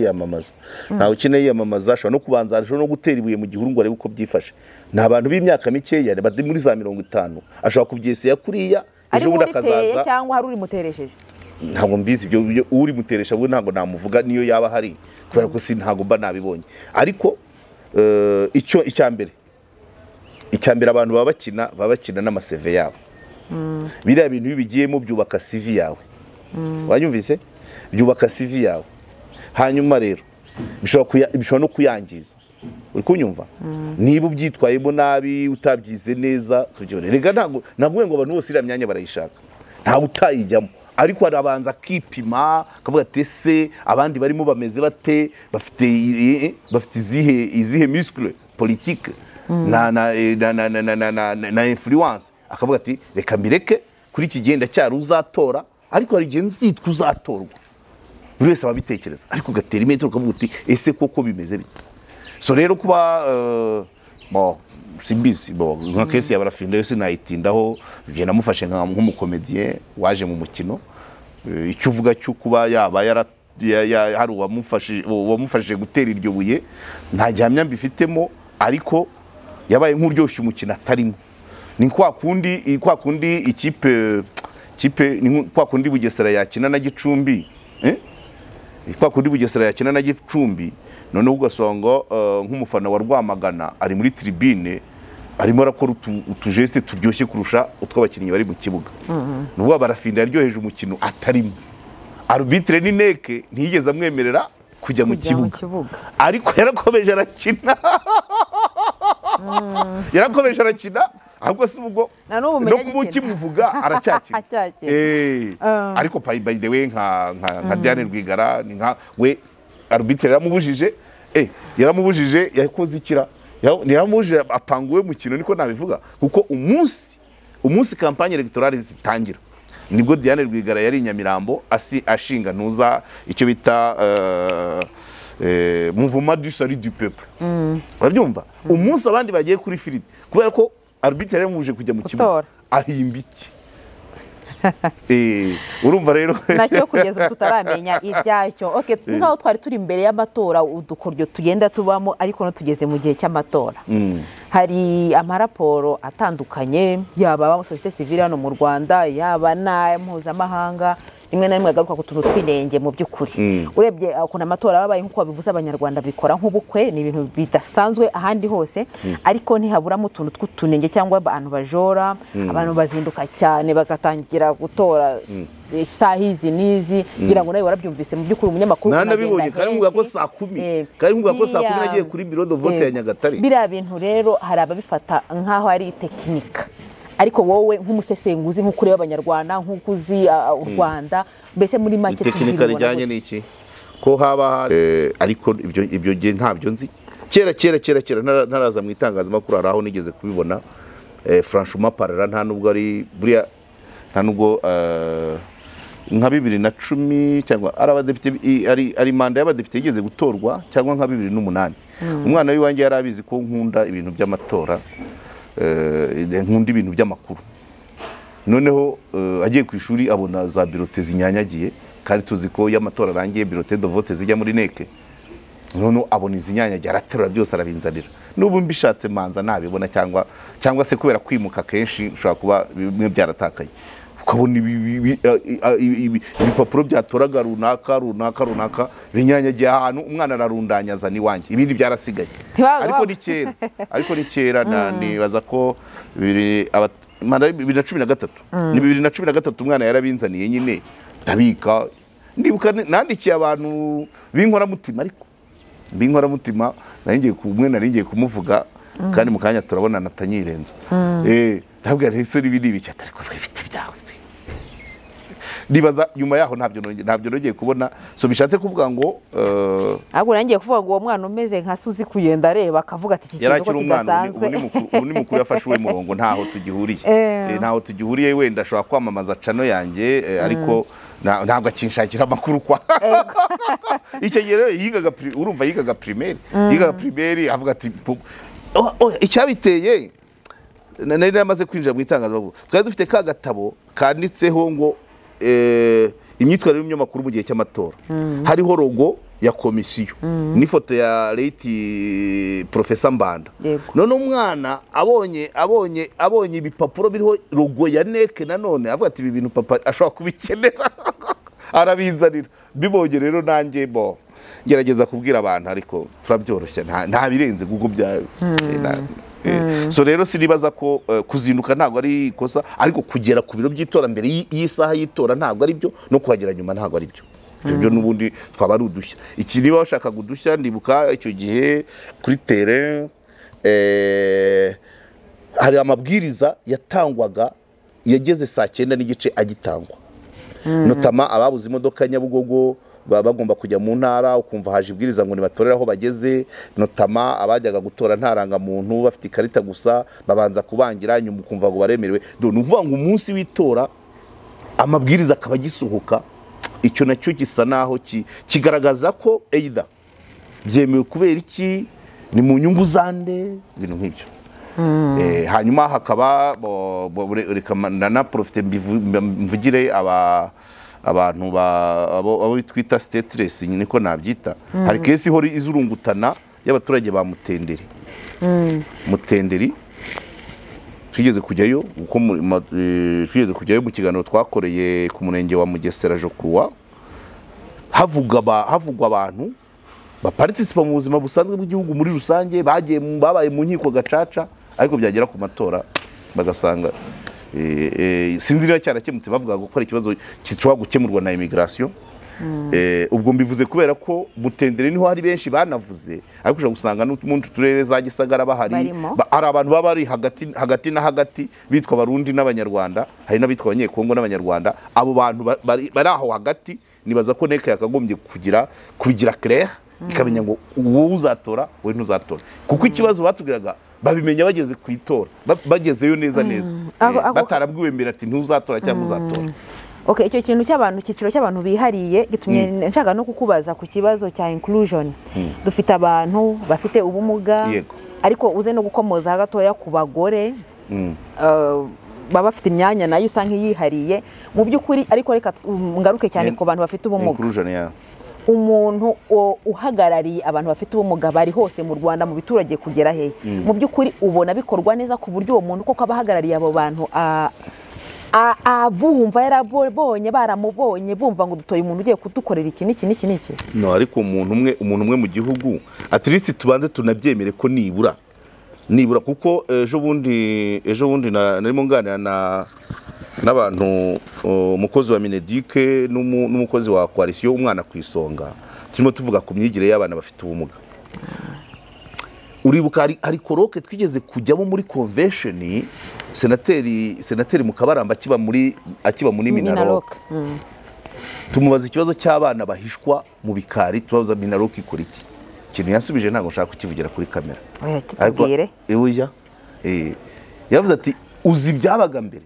yiyamamaza ashobora no kubanza no gutera ibuye mu gihuru ngo arebe uko byifashe. Ni abantu b'imyaka mikeya bari muri za 50 ashobora kubyesera kuriya ejo bundi akazaza,
cyangwa hari uri muteresheje.
Ntabwo mbizi ibyo uri muteresha bwo ntabwo namuvuga niyo yaba hari, kubera ko ntabwo mba nabibonye. Ariko icyambere abantu baba bakina n'amaseve yabo. Biriya bintu bibigiyemo byubaka CV yawe. Wanyumvise? Byubaka CV yawe. Hanyuma rero bishobora no kuyangiza. Uri kunyumva? Niba ubyitwayemo nabi utabyize neza, rega ntabwo ngo abantu bose iriya myanya barayishaka, ntawe utayijyamo. Ariko arabanza akipima akavuga ati ese abandi barimo bameze bate, bafite izihe muscle politique na influence. Akavuga ati reka mbireke kuri kigenda cyari uzatora, ariko hari igihe nzitwa uzatorwa. Buri wese ababitekereza, ariko gatera imetero ukavuga uti ese koko bimeze bite. So rero kuba simbizi nka kesi ya Barafinda yose nayitindaho, bigenda mufashe nk'umukomediye waje mu mukino. Icyo uvuga cyo kuba yaba hari uwamufashije gutera iryo buye nta gihamya mbifitemo, ariko yabaye nk'uryoshye umukino atarimo. Ni kwa kundi ikipe ni kwa kundi Bugesera yakina na Gicumbi, kwa kundi Bugesera yakina na Gicumbi, none ugasanga nk'umufana wa Rwamagana ari muri tribune arimo arakora utujeste turyoshye kurusha utw'abakinnyi bari mu kibuga. Nuvuga Barafinda yaryoheje umukino atarimo. Arbitre ni Neke ntiyigeze amwemerera kujya mu kibuga, ariko yarakomeje arakina. Ahubwo si ubwo no kumukimuvuga aracyakina. Ariko by the way nka Diane Rwigara ni nka we arbitre yaramubujije yakoze ikira, yaramubujije apanguwe mukino, niko nabivuga, kuko umunsi kampanye electorale zitangira nibwo Diane Rwigara yari Nyamirambo ashinga ntuza icyo bita mouvement du salut du peuple. Arabyumva umunsi abandi bagiye kuri firiti kubera ko arbitre yamuje kujya mu kibuga ahimba iki urumva rero
nacyo kugeza tutaramenya ibyacyo. Okay, nkaho twari turi imbere y'amatora udukoryo tugenda tubamo ariko no tugeze mu gihe cy'amatora. Hari amaraporo atandukanye yaba aba societe civile hano mu Rwanda yaba na mpuzamahanga rimwe na rimwe agaruka ku tuntu tw'inenge mu by'ukuri. Urebye ukuntu amatora babaye nk'uko babivuze abanyarwanda bikora nk'ubukwe ni ibintu bidasanzwe ahandi hose ariko ntihaburamo utuntu tw'utunenge cyangwa abantu bajora abantu bazinduka cyane bagatangira gutora isaha izi n'izi ngira ngo nawe warabyumvise mu by'ukuri umunyamakuru
nabibonye kandi mvuga ko saa 10 nagiye kuri bureau de vote ya Nyagatare.
Biriya bintu rero hari ababifata nk'aho ari tekinika ariko wowe nk'umusesenguzi nk'ukuri y'abanyarwanda nk'ukuzi u Rwanda mbese muri make
tekinika rijyanye n'iki ko haba ariko ibyo ntabyo nzi kera ntaraza mu itangazamakuru araho nigeze kubibona franchement parler nta nubwo ari buriya nta nubwo nka 2010 cyangwa arabadepite ari manda y'abadepite yigeze gutorwa cyangwa nka 2008 umwana w'iwanjye yarabizi ko nkunda ibintu by'amatora nkunda ibintu by'amakuru noneho agiye ku ishuri abona za birote zinyanyagiye kandi tuzi ko y'amatora arangiye birote de vote zijya muri neke none abona izinyanyagiye araterura byose arabinzanira n'ubu mbishatse manza nabibona cyangwa se kubera kwimuka kenshi ushobora kuba bimwe byaratakaye ukabona ibipapuro byatoraga runaka binyanyagiye ahantu umwana ararundanyaza n'iwanjye ibindi byarasigaye ariko ni kera nibaza ko 2013 ni 2013 umwana yarabinzaniye nyine ndabika ndibuka nandikiye abantu b'inkoramutima ariko b'inkoramutima naringiye kumuvuga kandi mu kanya turabona natanyirenza ntabwo rese ibindi bicata ariko bifite byawe nibaza nyuma yaho ntabyo nongeye kubona so bishatse kuvuga ngo
ahubwo nangiye kuvuga ngo uwo mwana umeze nka Suzi kugenda areba akavuga ati iki kintu ko kidasanzwe
ubu ni mukuru yafashe uwe murongo ntaho tugihuriye wenda ashobora kwamamaza cano yanjye ariko ntabwo akinshakira amakuru kwa icyo gihe rero yigaga primaire avuga ati icyabiteye nari namaze kwinjira mu itangazamakuru twari dufite ka gatabo kanditseho ngo imyitwarire y'umunyamakuru mu gihe cy'amatora hariho logo ya komisiyo n'ifoto ya Leti Professor Mbanda none umwana abonye ibipapuro biriho logo ya neke nanone avuga ati ibi bintu papa ashobora kubikenera arabizanira bibonye rero nanjye gerageza kubwira abantu ariko turabyoroshya nta birenze gugo bya so rero sinibaza ko kuzinduka ntabwo ari ikosa ariko kugera ku biro by'itora mbere y'isaha y'itora ntabwo ari byo no kuhagera nyuma ntabwo ari byo ibyo n'ubundi twaba ari udushya iki niba washakaga udushya ndibuka icyo gihe kuri terrain hari amabwiriza yatangwaga yageze saa 9 n'igice agitangwa notama ababuze imodoka Nyabugogo bagomba kujya mu ntara ukumva haje ibwiriza ngo nibatorera aho bageze notama abajyaga gutora ntaranga muntu bafite ikarita gusa babanza kubangira nyuma ukumva ngo baremerewe none uvuga ngo umunsi w'itora amabwiriza akaba gisohoka icyo nacyo gisa naho kigaragaza ko either byemewe kubera iki ni mu nyungu zande ibintu nk'ibyo hanyuma hakaba reka na profite mvugire abantu abo twita stateless niko nabyita hari kesi hori izurungutana y'abaturage ba Mutenderi twigeze kujyayo uko mu kiganiro twakoreye ku murenge wa Mugesera Jokuwa havugwa abantu baparticipa mu buzima busanzwe bw'igihugu muri rusange babaye mu nkiko gacaca ariko byagera ku matora bagasanga sinzi niba cyarakemutse bavuga gukora ikibazo gishobora gukemurwa na immigration ubwo mbivuze kubera ko Mutenderi niho hari benshi banavuze ariko ushobora gusanga n'umuntu turere za Gisagara bahari ari abantu baba bari hagati na hagati bitwa Barundi n'Abanyarwanda hari n'abitwa Abanyekongo n'Abanyarwanda abo bantu bari aho hagati nibaza ko neka yakagombye kugira clair ikamenya ngo wowe uzatora wowe ntuzatora kuko ikibazo batubwiraga babimenya bageze ku itora bagezeyo neza neza batarabwiwe mbere ati ntuzatora cyangwa uzatora.
Okay, icyo kintu cy'abantu cyiciro cy'abantu bihariye gitumye nshaka no kukubaza ku kibazo cya inclusion. Dufite abantu bafite ubumuga ariko uze no gukomoza gatoya ku bagore baba bafite imyanya nayo usanga yihariye mu by'ukuri, ariko reka ngaruke cyane ku bantu bafite ubumuga. Umuntu uhagarariye abantu bafite ubumuga bari hose mu Rwanda mu biturage kugera hehe, mu by'ukuri ubona bikorwa neza ku buryo uwo muntu koko abahagarariye abo bantu bumva yarabonye baramubonye bumva ngo dutoye umuntu ugiye kudukorera iki n'iki.
No, ariko umuntu umwe mu gihugu at least tubanze tunabyemere ko nibura kuko ejo bundi narimo nganira n'abantu umukozi wa Minedike n'umukozi wa Coalition umwana ku isonga, turimo tuvuga ku myigire y'abana bafite ubumuga. Uribuka hari koroke twigeze kujyamo muri convention senateri Mukabaramba akiba muri Minaloc. Tumubaza ikibazo cy'abana bahishwa mu bikari, tubaza Minaloc ikora iki. Ikintu yasubije ntabwo nshaka kukivugira kuri kamera.
Oya kitubwire.
Yavuze ati uzi byabaga mbere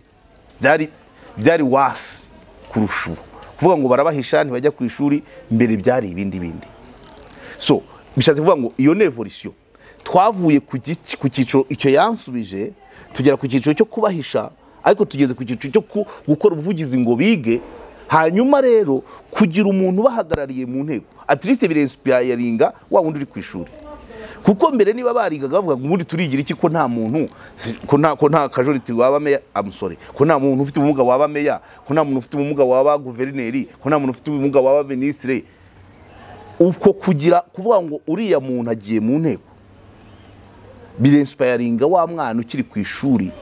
byari wasi kurusha kuvuga ngo barabahisha ntibajya ku ishuri, mbere byari ibindi. So bishatse kuvuga ngo iyo evolution twavuye ku cyiciro icyo yansubije tugera ku cyiciro cyo kubahisha, ariko tugeze ku cyiciro cyo gukora ubuvugizi ngo bige, hanyuma rero kugira umuntu bahagarariye mu ntego at least birenspiringa wa wundi uri ku ishuri. Kuko mbere niba barigaga bavuga ngo ubundi turigira iki ko nta muntu ko nta majority waba meya amusore, ko nta muntu ufite ubumuga waba meya, ko nta muntu ufite ubumuga waba guverineri, ko nta muntu ufite ubumuga waba ministre. Uko kugira kuvuga ngo uriya muntu agiye mu ntego birenspiringa wa mwana ukiri ku ishuri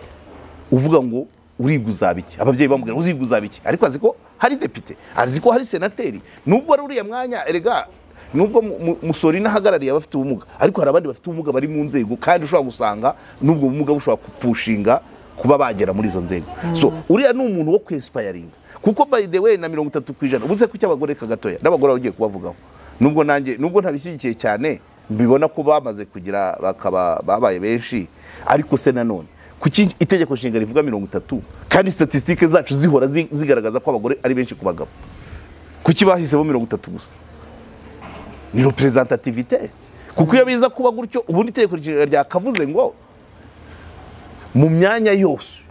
uvuga ngo uriguzabiki, ababyeyi bamubwira uziguzabiki, ariko azi ko hari depite, azi ko hari senateri, nubwo ari uriya mwanya erega nubwo musori nahagarariye abafite ubumuga, ariko hari abandi bafite ubumuga bari mu nzego kandi ushobora gusanga nubwo ubumuga bushobora kupushinga kuba bagera muri izo nzego. So uriya ni umuntu wo kwinspiringa, kuko by the way na 30% ubuze ko cy'abagore kagatoya n'abagore bagiye kubavugaho, nubwo ntabishyigikiye cyane, mbibona ko bamaze kugira bakaba babaye benshi, ariko se nanone kuki itegeko nshinga rivuga 30 kandi statistike zacu zihora zigaragaza ko abagore ari benshi ku bagabo, kuki bahisemo 30 gusa? Ni representativité, kuko iyo biza kuba gutyo ubundi itegeko ryakavuze ngo mu myanya yose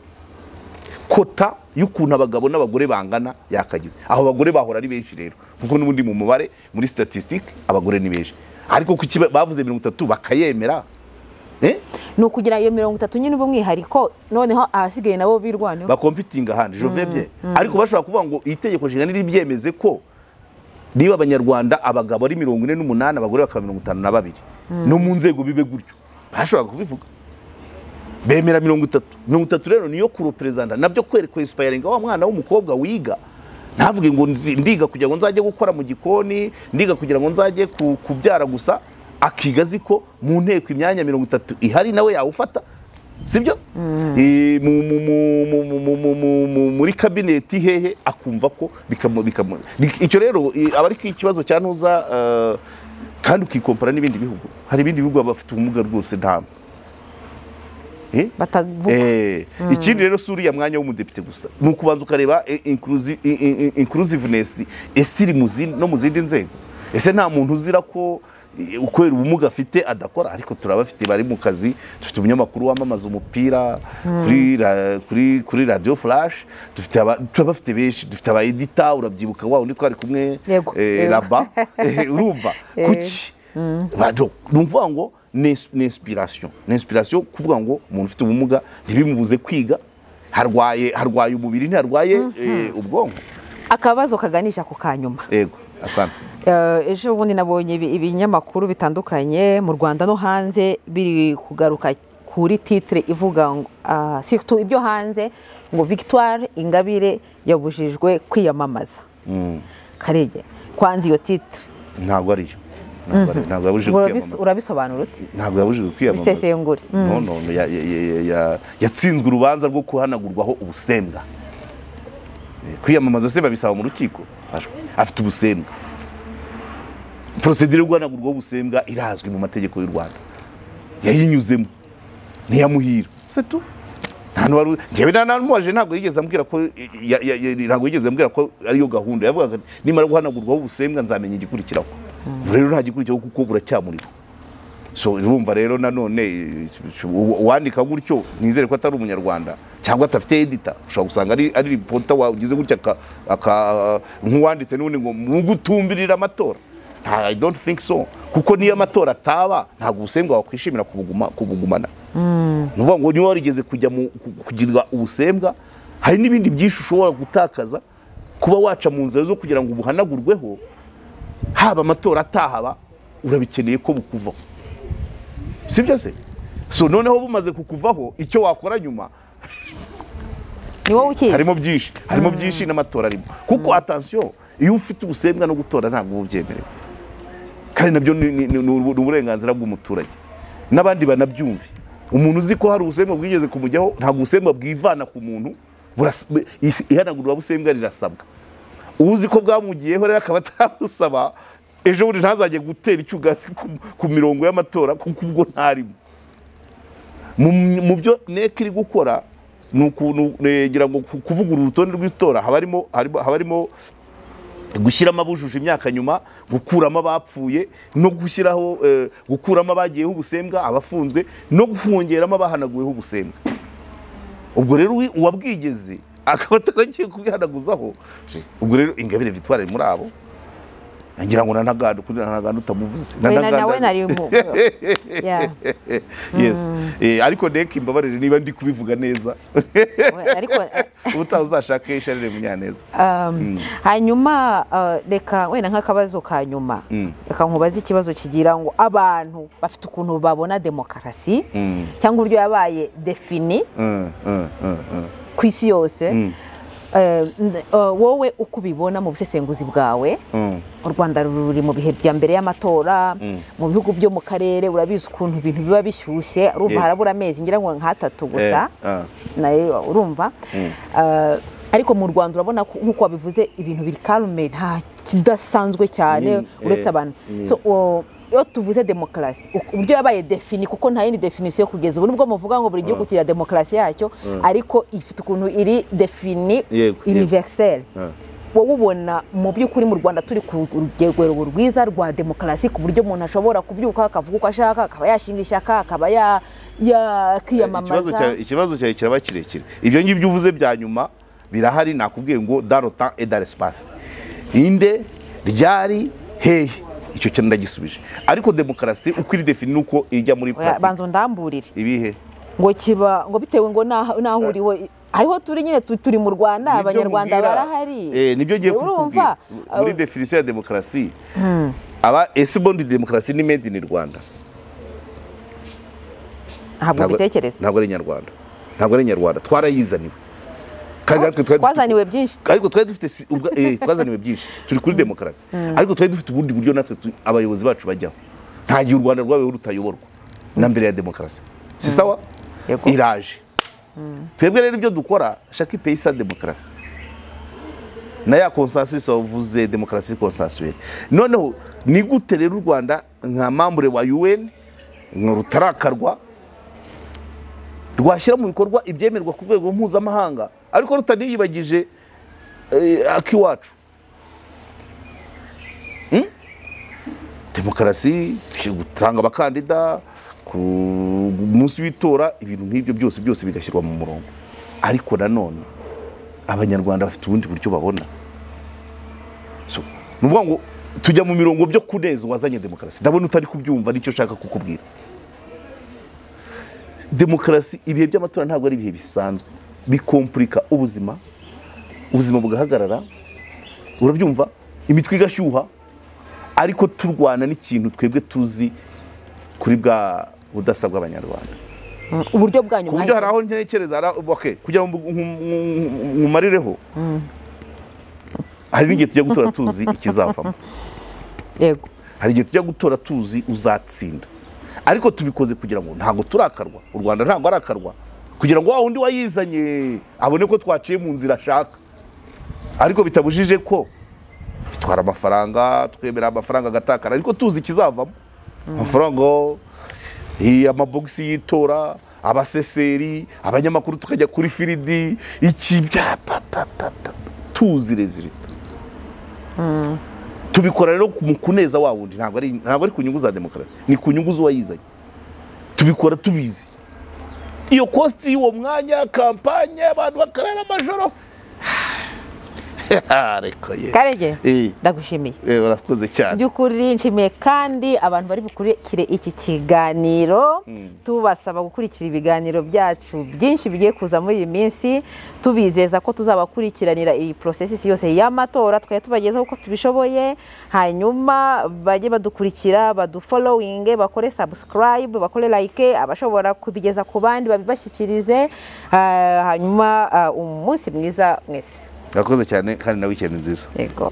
kota y'ukuntu abagabo n'abagore bangana yakagize, aho abagore bahora ari benshi rero, kuko n'ubundi mu mubare muri statistique abagore ni benshi, ariko kuki bavuze 30 bakayemera?
ni ukugira iyo 30 nyine ubumwihariko, noneho ahasigaye nabo birwaneho
bakompitinga handi jovebye. Ariko bashobora kuvuga ngo itegeko nshinga niri byemeze ko niba abanyarwanda abagabo ari 48 abagore bakaba 52 no mu nzego bibe gutyo, bashobora kubivuga bemera 30 rero niyo kurepresenta nabyo kwereka inspiringa wa mwana w'umukobwa wiga, ntavuge ngo ndiga kugira ngo nzajye gukora mu gikoni, ndiga kugira ngo nzajye kubyara gusa, akiga ziko mu nteko imyanya 30 ihari nawe yawufata, sibyo? Muri kabineti hehe akumva ko bikamo icyo rero abari ku ikibazo cyantuza, kandi ukikompara n'ibindi bihugu. Hari ibindi bihugu bafite ubumuga rwose nta ikindi rero suri ya mwanya w'umudepite gusa ni ukubanza ukareba inclusiveness esiri no mu zindi nzego. Ese nta muntu uzira ko ukwera ubumuga afite adakora? Ariko turabafite bari mu kazi, dufite umunyamakuru wamamaza umupira kuri radio flash, turabafite benshi, dufite aba editor, urabyibuka wa undi twari kumwe laba urumva kuki bado numva ngo ni inspiration kuvuga ngo umuntu ufite ubumuga ntibimubuze kwiga, harwaye umubiri ntiharwaye ubwonko.
Akabazo kaganisha ku kanyuma.
Yego, asante.
Ejo bundi nabonye ibinyamakuru bitandukanye mu Rwanda no hanze biri kugaruka kuri titre ivuga ngo surtout ibyo hanze ngo Victoire Ingabire yabujijwe kwiyamamaza. Karegeya, kwanza iyo titre
ntabwo ari yo, ntabwo yabujijwe kwiyamamaza.
Urabisobanura uti?
Ntabwo yabujijwe kwiyamamaza.
Bisesengure.
No yatsinzwe urubanza rwo kuhanagurwaho ubusembwa. Kwiyamamaza se babisaba mu rukiko, afite ubusembwa. Procedure yo guhanagurwaho ubusembwa irazwi mu mategeko y'u Rwanda, yayinyuzemo ntiyamuhira c'est tout ntantu wari ngewe nanamubaje ntabwo yigeze ambwira ko ariyo gahunda yavugaga nimara guhanagurwaho ubusembwa nzamenya igikurikiraho rero nta gikurikiraho kuko buracyamurira so urumva rero nanone wandika gutyo nizere ko atari umunyarwanda cyangwa atafite editor ushobora gusanga ari reporter wagize gutya nk'uwanditse n'ubundi ngo mugutumbirira amatora. I don't think so kuko niyo amatora ataba ntabwo ubusembwa wakwishimira kubugumana. Nuvuga ngo niyo warigeze kujya kugira ubusembwa hari n'ibindi byinshi ushobora gutakaza kuba waca mu nzira zo kugira ngo ubuhanagurweho haba amatora atahaba urabikeneye ko bukuvaho sibyo se so noneho bumaze kukuvaho icyo wakora nyuma
ni wowe ukizi
harimo byinshi n'amatora arimo kuko attention iyo ufite ubusembwa no gutora ntabwo ubyemerewe kandi nabyo ni uburenganzira bw'umuturage n'abandi banabyumve. Umuntu uzi ko hari ubusembwa bwigeze kumujyaho ntabwo ubusembwa bwivana ku muntu ihanagurwa busembwa rirasabwa uzi ko bwamugiyeho rero akaba atabusaba ejo bundi ntazajye gutera icyugasi ku mirongo y'amatora kuko ubwo ntarimo mu byo NEC iri gukora ngira ngo kuvugurura urutonde rw'itora habarimo gushyiramo abujuje imyaka nyuma gukuramo abapfuye no gushyiraho gukuramo abagiyeho ubusembwa abafunzwe no gufungeramo abahanaguweho ubusembwa. Ubwo rero uwabwigeze akaba ataragiye kubihanaguzaho ubwo rero Ingabire Victoire muri abo ngira ngo Ntaganda utamuvuze
nawe nari mu
yes ariko NEC imbabarire niba ndi kubivuga neza
ariko
ubutaha uzashake Charles Munyaneza.
Hanyuma reka wenda nk'akabazo ka nyuma reka nkubaze ikibazo kigira ngo abantu bafite ukuntu babona demokarasi cyangwa uburyo yabaye defini ku isi yose wowe uko ubibona mu busesenguzi bwawe u Rwanda ruri mu bihe bya mbere y'amatora mu bihugu byo mu karere urabizi ukuntu ibintu biba bishyushye urumva harabura amezi ngira ngo nka 3 gusa nayo urumva ariko mu Rwanda urabona nkuko wabivuze ibintu biri calme nta kidasanzwe cyane uretse abantu so iyo tuvuze demokarasi uburyo yabaye defini kuko nta yindi definition yo kugeza ubu nubwo muvuga ngo buri gihugu kira demokarasi yacyo ariko ifite ukuntu iri defini universelle wowe ubona mu by'ukuri mu Rwanda turi ku rugero rwiza rwa demokarasi ku buryo umuntu ashobora kubyuka akavuga uko ashaka akaba yashinga ishyaka akaba yakiyamamaza.
Ikibazo cyawe kiraba kirekire ibyo ngibyo uvuze bya nyuma birahari nakubwiye ngo dans le temps et dans l'espace inde ryari hehe icyo kintu ndagisubije ariko demokarasi uko iri defini nuko ijya muri pratique
banzo ndamburire
ibihe
ngo kiba ngo bitewe ngo nahuriwe hariho turi nyine turi mu Rwanda abanyarwanda barahari
nibyo giye kuvuga muri definition ya demokarasi aba esibondi demokarasi ni made in Rwanda
ntabwo bitekereza
ntabwo ari Nyarwanda twarayizaniwe kandi natwe
twazaniwe byinshi
ariko twari dufite twazaniwe byinshi turi kuri demokarasi ariko twari dufite ubundi buryo natwe abayobozi bacu bajyaho nta gihe u Rwanda rwabeho rutayoborwa na mbere ya demokarasi si sawa iraje twebwe rero ibyo dukora chaque pays sa demokarasi na ya consensus wavuze demokarasi consensuelle noneho ni gute rero u Rwanda nka membre wa UN rutarakarwa rwashyira mu bikorwa ibyemerwa ku rwego mpuzamahanga ariko rutaniyibagije akiwacu demokarasi gutanga abakandida ku munsi w'itora ibintu nk'ibyo byose bigashyirwa mu murongo ariko nanone abanyarwanda bafite ubundi buryo babona so nuvuga ngo tujya mu mirongo byo kuneza wazanye demokarasi ndabona utari kubyumva nicyo shaka kukubwira. Demokarasi ibihe by'amatora ntabwo ari ibihe bisanzwe bikomplika ubuzima bugahagarara urabyumva imitwe igashyuha ariko turwana n'ikintu twebwe tuzi kuri bwa budasa bw'abanyarwanda
uburyo bwanyu
kuburyo hari aho ntekereza okay kugira ngo nkumarireho hari n'igihe tujya gutora tuzi ikizavamo
yego
hari igihe tujya gutora tuzi uzatsinda ariko tubikoze kugira ngo ntago turakarwa u Rwanda ntago arakarwa kugira ngo wa wundi wayizanye abone ko twaciye mu nzira ashaka ariko bitabujije ko bitwara amafaranga twemera amafaranga agatakara ariko tuzi ikizavamo amafaranga amabogisi yitora abaseseri abanyamakuru tukajya kuri firidi iki bya tuzirezire tubikora rero mu kuneza wa wundi ntabwo ari ku nyungu za demokarasi ni ku nyungu z'uwayizanye tubikora tubizi iyo kosti y'uwo mwanya kampanye abantu bakarara amajoro
Karegeya ndagushimiye
urakoze cyane
by'ukuri nshimiye kandi abantu bari bukurikire iki kiganiro tubasaba gukurikira ibiganiro byacu byinshi bigiye kuza muri iyi minsi tubizeza ko tuzabakurikiranira iyi process yose y'amatora twaye tubagezaho uko tubishoboye hanyuma bajye badukurikira badufollowing bakore subscribe bakore like abashobora kubigeza ku bandi babibashyikirize hanyuma umunsi mwiza mwese
Urakoze cyane kandi na weekend nziza
yego